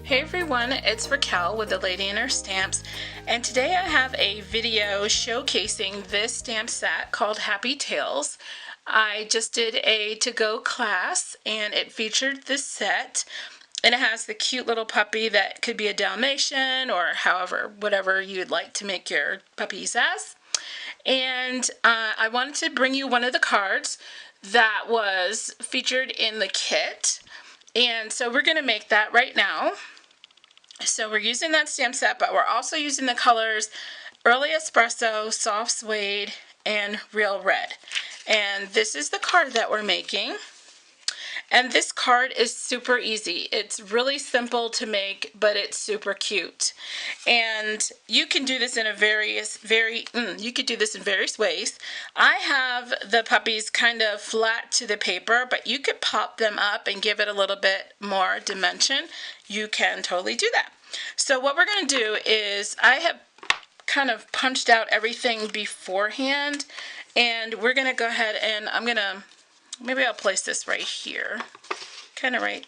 Hey everyone, it's Raquel with The Lady and Her Stamps, and today I have a video showcasing this stamp set called Happy Tales. I just did a to-go class and it featured this set, and it has the cute little puppy that could be a Dalmatian or however, whatever you'd like to make your puppies as. And I wanted to bring you one of the cards that was featured in the kit. And so we're going to make that right now. So we're using that stamp set, but we're also using the colors Early Espresso, Soft Suede, and Real Red. And this is the card that we're making. And this card is super easy. It's really simple to make, but it's super cute. And you can do this in various ways. I have the puppies kind of flat to the paper, but you could pop them up and give it a little bit more dimension. You can totally do that. So what we're going to do is I have kind of punched out everything beforehand, and we're going to go ahead and maybe I'll place this right here, kind of right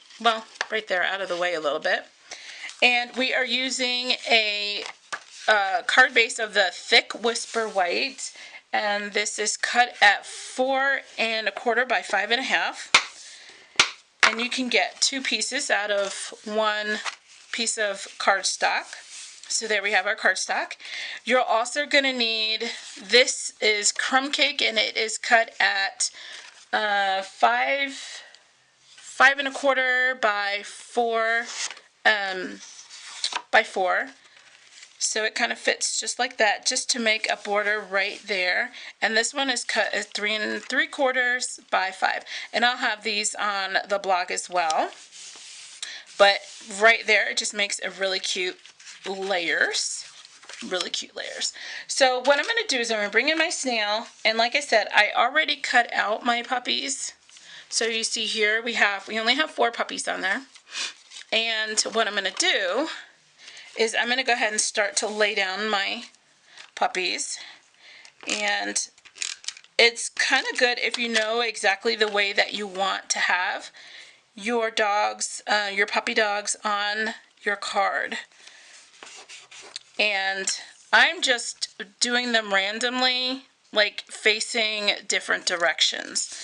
there out of the way a little bit. And we are using a card base of the thick Whisper White, and this is cut at 4 1/4 by 5 1/2. And you can get 2 pieces out of 1 piece of cardstock. So there we have our cardstock. You're also going to need, this is crumb cake, and it is cut at 5 1/4 by 4 by 4. So it kind of fits just like that, just to make a border right there. And this one is cut at 3 3/4 by 5. And I'll have these on the blog as well. But right there, it just makes a really cute layers. Really cute layers. So what I'm going to do is I'm going to bring in my snail, and like I said, I already cut out my puppies. So you see here we only have 4 puppies on there. And what I'm going to do is I'm going to go ahead and start to lay down my puppies. And it's kind of good if you know exactly the way that you want to have your dogs, your puppy dogs on your card. And I'm just doing them randomly, like facing different directions.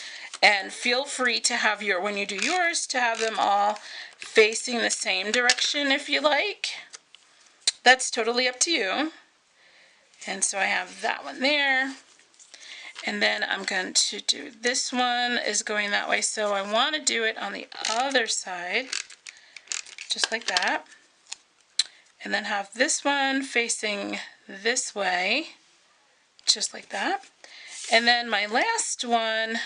And feel free to have when you do yours, to have them all facing the same direction if you like. That's totally up to you. And so I have that one there. And then I'm going to do this one is going that way. So I want to do it on the other side, just like that. And then have this one facing this way, just like that. And then my last one,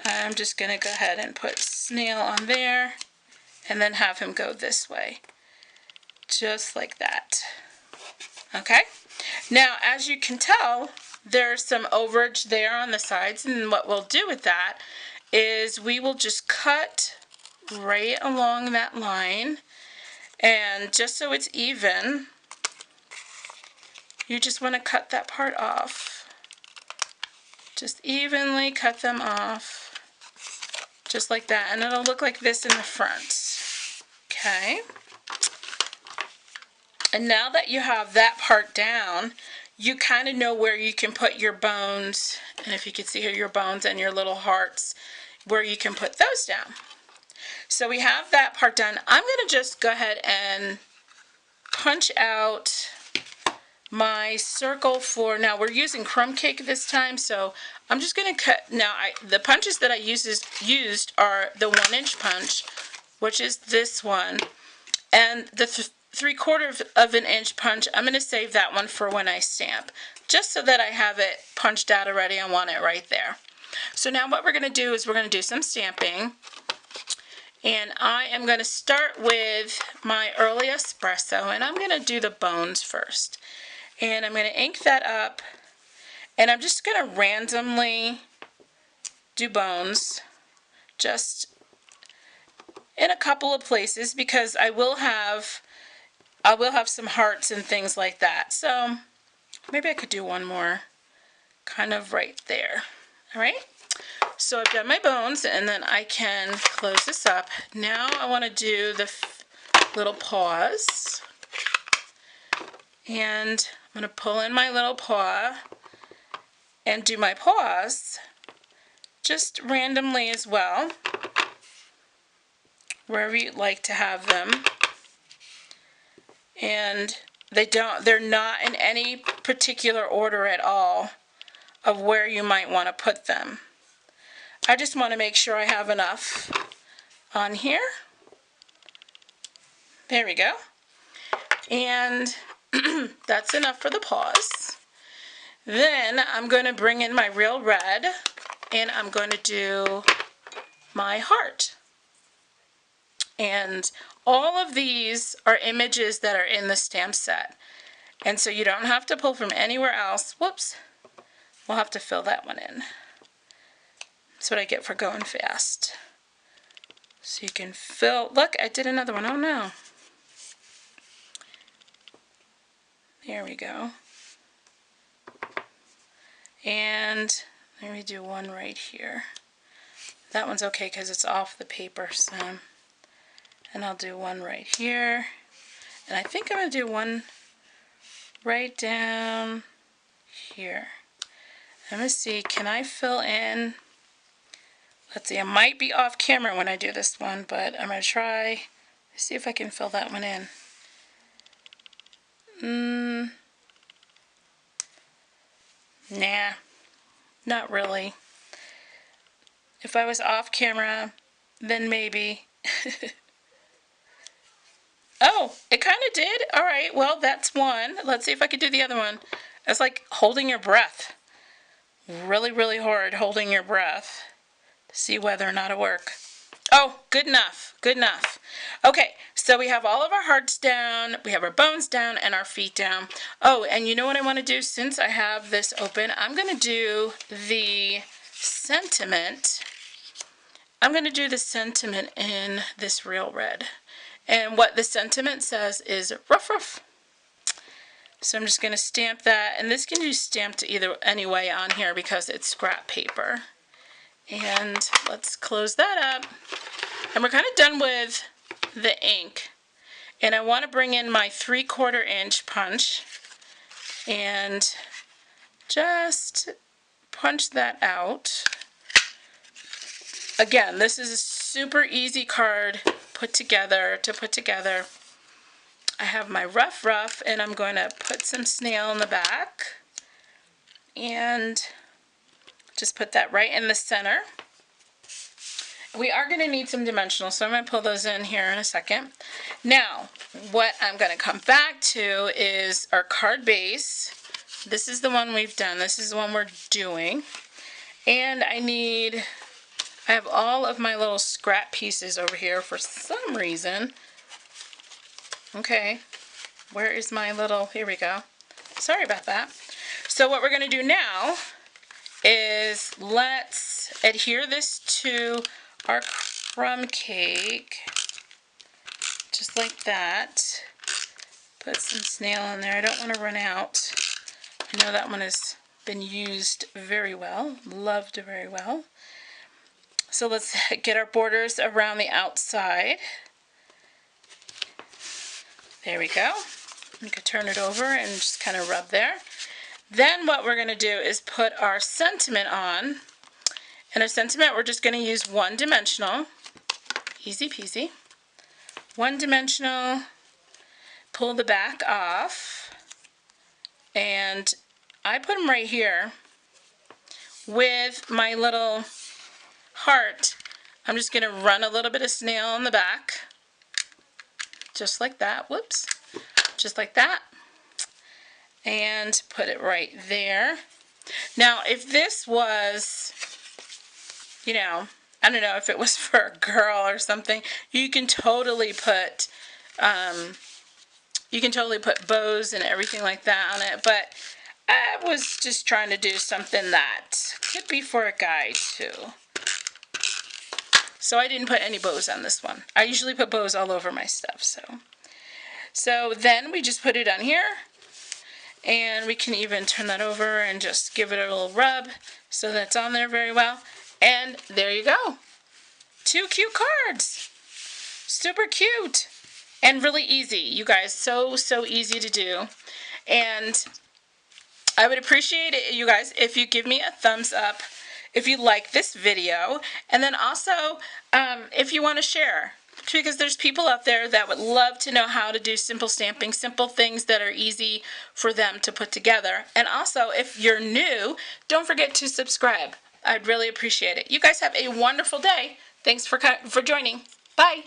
I'm just going to go ahead and put Snail on there, and then have him go this way, just like that. Okay? Now, as you can tell, there's some overage there on the sides, and what we'll do with that is we will just cut right along that line, and just so it's even, you just want to cut that part off. Just evenly cut them off, just like that, and it'll look like this in the front. Okay? And now that you have that part down, you kind of know where you can put your bones, and if you can see here, your bones and your little hearts, where you can put those down. So we have that part done. I'm going to just go ahead and punch out my circle for, now we're using crumb cake this time, so I'm just going to cut, now the punches that I used are the 1-inch punch, which is this one, and the 3/4 of an inch punch. I'm going to save that one for when I stamp, just so that I have it punched out already. I want it right there. So now what we're going to do is we're going to do some stamping, and I am going to start with my Early Espresso, and I'm going to do the bones first. And I'm going to ink that up, and I'm just going to randomly do bones, just in a couple of places, because I will have some hearts and things like that. So maybe I could do one more kind of right there. All right, so I've done my bones, and then I can close this up. Now I want to do little paws. And I'm going to pull in my little paw and do my paws just randomly as well, wherever you'd like to have them. And they're not in any particular order at all of where you might want to put them. I just want to make sure I have enough on here. There we go. And that's enough for the paws. Then I'm going to bring in my Real Red and I'm going to do my heart. And all of these are images that are in the stamp set. And so you don't have to pull from anywhere else. Whoops. We'll have to fill that one in. That's what I get for going fast. So you can fill, look, I did another one. Oh no. There we go. And let me do one right here. That one's okay because it's off the paper some. And I'll do one right here. And I think I'm going to do one right down here. Let me see, can I fill in? Let's see, I might be off camera when I do this one, but I'm going to try, see if I can fill that one in. Nah, not really. If I was off camera, then maybe. Oh, it kind of did. All right, well, that's one. Let's see if I could do the other one. It's like holding your breath. Really, really hard holding your breath to see whether or not it works. Oh, good enough. Good enough. Okay, so we have all of our hearts down, we have our bones down, and our feet down. Oh, and you know what I want to do since I have this open? I'm going to do the sentiment. I'm going to do the sentiment in this Real Red. And what the sentiment says is ruff ruff. So I'm just going to stamp that, and this can be stamped any way on here because it's scrap paper. And let's close that up. And we're kind of done with the ink. And I want to bring in my 3/4 inch punch and just punch that out. Again, this is a super easy card to put together. I have my ruff ruff, and I'm going to put some snail in the back and just put that right in the center. We are going to need some dimensionals, so I'm going to pull those in here in a second. Now, what I'm going to come back to is our card base. This is the one we've done. This is the one we're doing. And I have all of my little scrap pieces over here for some reason. Okay, where is my little, here we go. Sorry about that. So what we're going to do now is let's adhere this to our crumb cake, just like that. Put some snail in there. I don't want to run out. I know that one has been used very well, loved very well. So let's get our borders around the outside. There we go. You can turn it over and just kind of rub there. Then what we're going to do is put our sentiment on. And our sentiment, we're just going to use one dimensional. Easy peasy. One dimensional. Pull the back off. And I put them right here with my little heart. I'm just going to run a little bit of snail on the back. Just like that. Whoops. Just like that. And put it right there. Now, if this was, you know, I don't know if it was for a girl or something, you can totally put bows and everything like that on it, but I was just trying to do something that could be for a guy too. So I didn't put any bows on this one. I usually put bows all over my stuff, so then we just put it on here. And we can even turn that over and just give it a little rub so that's on there very well. And there you go. 2 cute cards. Super cute. And really easy, you guys. So easy to do. And I would appreciate it, you guys, if you give me a thumbs up if you like this video. And then also, if you want to share. Because there's people out there that would love to know how to do simple stamping, simple things that are easy for them to put together. And also, if you're new, don't forget to subscribe. I'd really appreciate it. You guys have a wonderful day. Thanks for joining. Bye.